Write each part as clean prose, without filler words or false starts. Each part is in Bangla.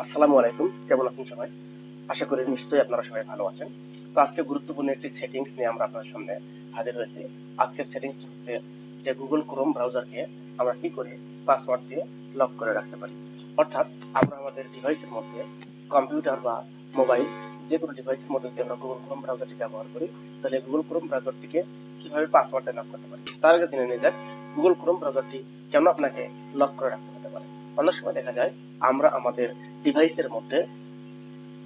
আসসালামু আলাইকুম, কেমন আছেন সবাই? আশা করি নিশ্চয়ই আপনারা সবাই ভালো আছেন। তো আজকে গুরুত্বপূর্ণ একটি সেটিংস নিয়ে আমরা আপনার সামনে হাজির হয়েছি। আজকের সেটিংসটা হচ্ছে যে গুগল ক্রোম ব্রাউজারকে আমরা কি করে পাসওয়ার্ড দিয়ে লক করে রাখতে পারি। অর্থাৎ আমরা আমাদের ডিভাইসের মধ্যে কম্পিউটার বা মোবাইল যে কোনো ডিভাইসের মধ্যে যদি আমরা গুগল ক্রোম ব্রাউজারটি ব্যবহার করি, তাহলে গুগল ক্রোম ব্রাউজারটিকে কিভাবে পাসওয়ার্ড দিয়ে লক করতে পারি। তার আগে জেনে নিয়ে যাক গুগল ক্রোম ব্রাউজারটি কেন আপনাকে লক করে রাখতে হতে পারে। অনেক সময় দেখা যায় আমরা আমাদের ডিভাইসের মধ্যে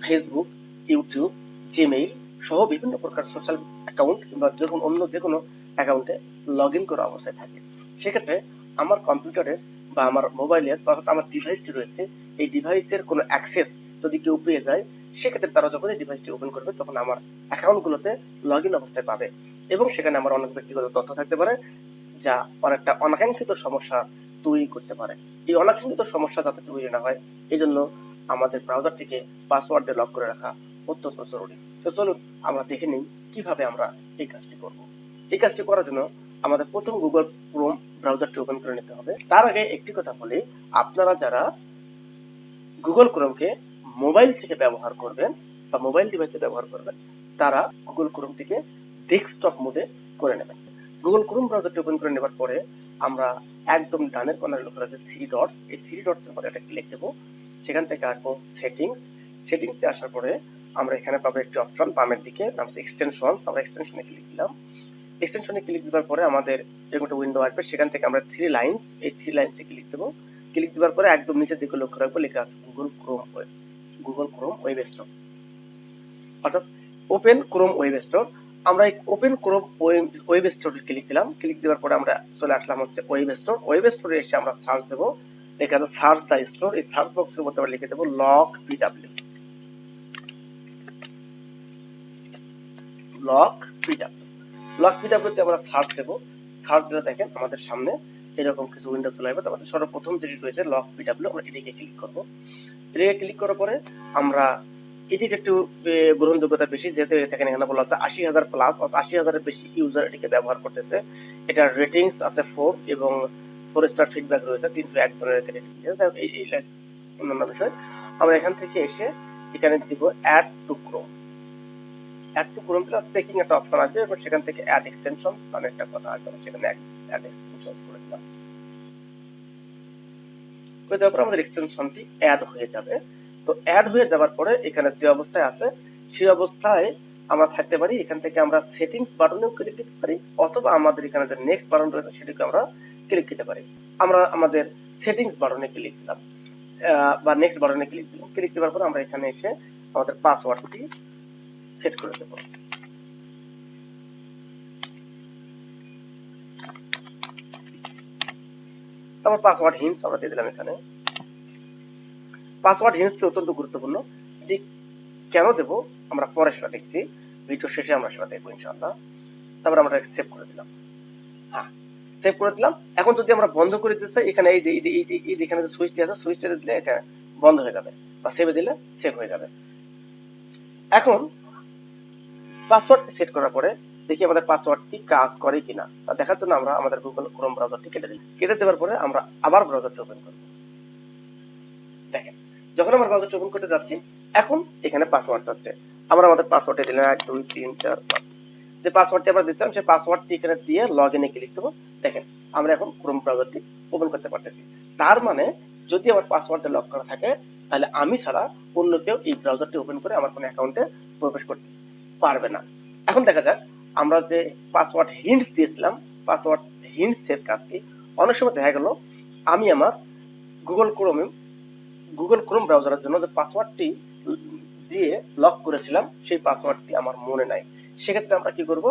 ফেসবুক, ইউটিউব, জিমেইল সহ বিভিন্ন প্রকার সোশ্যাল অ্যাকাউন্ট কিংবা যখন অন্য যে কোনো অ্যাকাউন্টে লগ ইন করা অবস্থায় থাকে। সেক্ষেত্রে আমার কম্পিউটারের বা আমার মোবাইলের অর্থাৎ আমার ডিভাইসটি রয়েছে, এই ডিভাইসের কোনো অ্যাক্সেস যদি কেউ পেয়ে যায়, সেক্ষেত্রে তারা যখন এই ডিভাইসটি ওপেন করবে তখন আমার অ্যাকাউন্টগুলোতে লগ ইন অবস্থায় পাবে এবং সেখানে আমার অনেক ব্যক্তিগত তথ্য থাকতে পারে, যা অনেকটা অনাকাঙ্ক্ষিত সমস্যা তৈরি করতে পারে। এই অনাকাঙ্ক্ষিত সমস্যা যাতে তৈরি না হয়, এই জন্য আমাদের ব্রাউজারটিকে পাসওয়ার্ড দিয়ে লক করে রাখা অত্যন্ত জরুরি। তো চলুন আমরা দেখে নিই কিভাবে আমরা এই কাজটি করব। এই কাজটি করার জন্য আমাদের প্রথম গুগল ক্রোম ব্রাউজারটি ওপেন করে নিতে হবে। তার আগে একটি কথা বলি, আপনারা যারা গুগল ক্রোমকে মোবাইল থেকে ব্যবহার করবেন বা মোবাইল ডিভাইসে ব্যবহার করবেন, তারা গুগল ক্রোমটিকে ডেস্কটপ মোডে করে নেবেন। গুগল ক্রোম ব্রাউজারটি ওপেন করে নেবার পরে আমরা একদম ডানের কর্নারে লক্ষ্য রাখছি থ্রি ডটস, এই থ্রি ডটস এর পরে একটা ক্লিক দেবো। সেখান থেকে আসবো সেটিংস। সেটিংসে আসার পরে আমরা এখানে পাবো একটি অপশন বামের দিকে, নাম হচ্ছে এক্সটেনশনস। আমরা এক্সটেনশনে ক্লিক দিলাম। এক্সটেনশনে ক্লিক দেওয়ার পরে আমাদের এরকম একটা উইন্ডো আসবে, সেখান থেকে আমরা থ্রি লাইনস, এই থ্রি লাইনসে ক্লিক দেবো। ক্লিক দেওয়ার পরে একদম নিচের দিকে লক্ষ্য রাখবো লেখা আছে গুগল ক্রোম ওয়েব স্টোর, অর্থাৎ ওপেন ক্রোম ওয়েব স্টোর। আমরা এই ওপেন ক্রোম ওয়েব স্টোরে ক্লিক দিলাম। ক্লিক দেওয়ার পরে আমরা চলে আসলাম হচ্ছে ওয়েব স্টোর। ওয়েব স্টোরে এসে আমরা সার্চ দেবো, লেখা আছে সার্চ দ্য স্টোর। এই সার্চ বক্সের মধ্যে আমরা লিখে দেবো lock PW, lock PW. Lock পিডব্লিউতে আমরা সার্চ দেবো। সার্চ দিলে দেখেন আমাদের সামনে এরকম কিছু উইন্ডো চলে আসবে। আমাদের সর্বপ্রথম যেটি রয়েছে লক পিডব্লিউ, আমরা এটিকে ক্লিক করবো। এটিকে ক্লিক করার পরে আমরা এটির একটু গ্রহণযোগ্যতা বেশি, যেহেতু এখানে বলা আছে 80,000 প্লাস, অর্থাৎ 80,000 বেশি ইউজার এটিকে ব্যবহার করতেছে। এটার রেটিংস আছে 4 এবং 4 স্টার ফিডব্যাক রয়েছে, 301 জনের রেটিং দিয়েছে। এই অন্যান্য বিষয় আমরা এখান থেকে এসে এখানে দিব add to Chrome. Add to Chrome দিলে চেকিং একটা অপশন আসবে এবং সেখান থেকে অ্যাড এক্সটেনশনস নামে একটা কথা আসবে, সেখানে অ্যাড এক্সটেনশনস করে দিলাম। করে দেওয়ার পর আমাদের এক্সটেনশনটি অ্যাড হয়ে যাবে। তো অ্যাড হয়ে যাওয়ার পরে এখানে যে অবস্থায় আছে সেই অবস্থায় আমরা থাকতে পারি। এখান থেকে আমরা সেটিংস বাটনেও ক্লিক দিতে পারি, অথবা আমাদের এখানে যে নেক্সট বাটন রয়েছে সেটিকে আমরা ক্লিক দিতে পারি। আমরা আমাদের সেটিংস বাটনে ক্লিক দিলাম বা নেক্সট বাটনে ক্লিক দিলাম। ক্লিক দেওয়ার পর আমরা এখানে এসে আমাদের পাসওয়ার্ডটি সেট করে দেব। তারপর পাসওয়ার্ড হিন্টস আমরা দিয়ে দিলাম। এখানে পাসওয়ার্ড হিন্টসটি অত্যন্ত গুরুত্বপূর্ণ। এটি কেন দেব আমরা পরে সেটা দেখছি, ভিডিও শেষে আমরা সেটা দেখবো ইনশাআল্লাহ। তারপর আমরা সেভ করে দিলাম। হ্যাঁ, সেভ করে দিলাম। এখন যদি আমরা বন্ধ করে দিতে চাই, এখানে এই এখানে যে সুইচটি আছে, সুইচটা দিলে এখানে বন্ধ হয়ে যাবে, বা সেভে দিলে সেভ হয়ে যাবে। এখন পাসওয়ার্ড সেট করার পরে দেখি আমাদের পাসওয়ার্ডটি কাজ করে কিনা, তা দেখার জন্য আমরা আমাদের গুগল ক্রোম ব্রাউজারটি কেটে দিই। কেটে দেওয়ার পরে আমরা আবার ব্রাউজারটি ওপেন করব। দেখেন যখন আমরা ব্রাউজারটি ওপেন করতে যাচ্ছি, এখন এখানে পাসওয়ার্ড যাচ্ছে। আমরা আমাদের পাসওয়ার্ডটি দিলাম 1 2 3 4 5, যে পাসওয়ার্ডটি আমরা দিয়েছিলাম সেই পাসওয়ার্ডটি এখানে দিয়ে লগইনে ক্লিক দেবো। দেখেন আমরা এখন ক্রোম ব্রাউজারটি ওপেন করতে পারতেছি। তার মানে যদি আমার পাসওয়ার্ডটা লক করা থাকে, তাহলে আমি ছাড়া অন্য কেউ এই ব্রাউজারটি ওপেন করে আমার কোনো অ্যাকাউন্টে প্রবেশ করতে পারবে না। এখন দেখা যাক আমরা যে পাসওয়ার্ড হিন্টস দিয়েছিলাম, পাসওয়ার্ড হিন্টস এর কাজ কি। অনেক সময় দেখা গেল আমি আমার গুগল ক্রোম ব্রাউজারের জন্য যে পাসওয়ার্ডটি দিয়ে লক করেছিলাম সেই পাসওয়ার্ডটি আমার মনে নাই। সেক্ষেত্রে আমরা কি করব,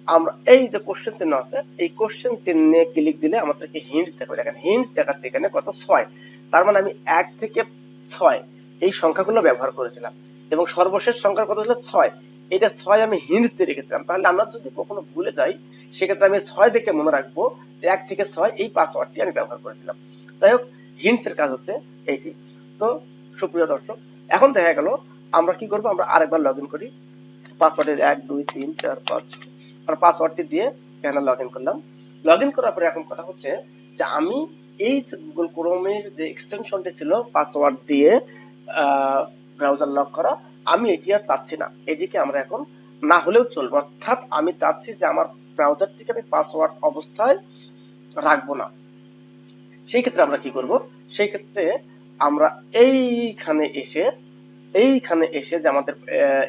আমরা এই যে কোশ্চেন চিহ্ন আছে, এই কোশ্চেন চিহ্নে ক্লিক দিলে আমাদেরকে হিন্টস দেখাবে। দেখেন হিন্টস দেখাচ্ছে এখানে কত 6, তার মানে আমি 1 থেকে 6 এই সংখ্যাগুলো ব্যবহার করেছিলাম এবং সর্বশেষ সংখ্যা কত ছিল 6। এটা 6 আমি হিন্টস দিয়ে রেখেছিলাম। তাহলে আমরা যদি কখনো ভুলে যাই, সেক্ষেত্রে আমি 6 দেখে মনে রাখবো যে 1 থেকে 6 এই পাসওয়ার্ডটি আমি ব্যবহার করেছিলাম। যাই হোক, হিন্টস এর কাজ হচ্ছে এইটি। তো সুপ্রিয় দর্শক, এখন দেখা গেল আমরা কি করব, আমরা আরেকবার লগইন করি। পাসওয়ার্ডের 1 2 3 4 5 আর পাসওয়ার্ডটি দিয়ে এখানে লগইন করলাম। লগইন করার পরে এখন কথা হচ্ছে যে আমি এই যে গুগল ক্রোমের যে এক্সটেনশনটি ছিল পাসওয়ার্ড দিয়ে ব্রাউজার লক করা, আমি এটি আর চাচ্ছি না, এটিকে আমরা এখন না হলেও চলবে। অর্থাৎ আমি চাচ্ছি যে আমার ব্রাউজারটিকে আমি পাসওয়ার্ড অবস্থায় রাখবো না। সেই ক্ষেত্রে আমরা কি করব? সেই ক্ষেত্রে আমরা এইখানে এসে যে আমাদের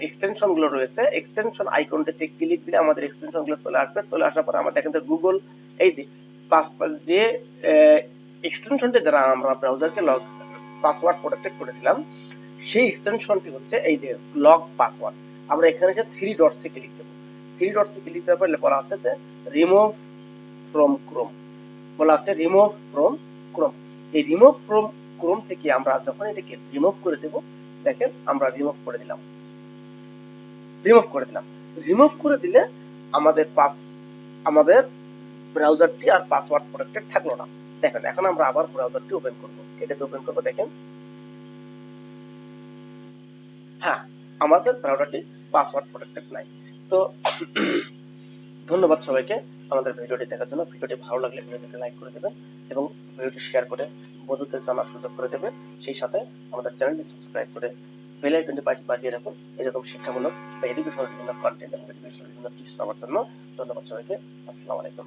এক্সটেনশন গুলো রয়েছে, এক্সটেনশন আইকনটিতে ক্লিক দিলে আমাদের এক্সটেনশন গুলো চলে আসবে। চলে আসার পর আমাদের এখান থেকে গুগল এই যে এক্সটেনশনটি দ্বারা আমরা ব্রাউজারকে পাসওয়ার্ড প্রোটেক্টেড করেছিলাম, সেই এক্সটেনশনটি হচ্ছে এই যে লগ পাসওয়ার্ড। আমরা এখানে এসে থ্রি ডটসে ক্লিক দেবো। থ্রি ডটসে ক্লিক দেওয়ার পর বলা আছে যে রিমুভ ফ্রম ক্রোম, বলা আছে রিমুভ ফ্রম ক্রোম। এই রিমুভ ফ্রম ক্রোম থেকে আমরা যখন এটাকে রিমুভ করে দেব, দেখেন আমরা রিমুভ করে দিলাম। রিমুভ করে দিলে আমাদের ব্রাউজারটি আর পাসওয়ার্ড প্রোটেক্টেড থাকলো না। দেখেন এখন আমরা আবার ব্রাউজারটি ওপেন করব। এটাতে ওপেন করব, দেখেন হ্যাঁ, আমাদের ব্রাউজারটি পাসওয়ার্ড প্রোটেক্টেড নাই। তো ধন্যবাদ সবাইকে আমাদের ভিডিওটি দেখার জন্য। ভিডিওটি ভালো লাগলে ভিডিওটিকে লাইক করে দেবেন এবং ভিডিওটি শেয়ার করে বন্ধুদের জানার সুযোগ করে দেবেন। সেই সাথে আমাদের চ্যানেলটি সাবস্ক্রাইব করে বেল আইকনটি বাজিয়ে রাখুন এরকম শিক্ষামূলক বা এডুকেশনাল বিভিন্ন কন্টেন্ট এবং এডুকেশনাল বিভিন্ন টিপস পাওয়ার জন্য। ধন্যবাদ সবাইকে। আসসালামু আলাইকুম।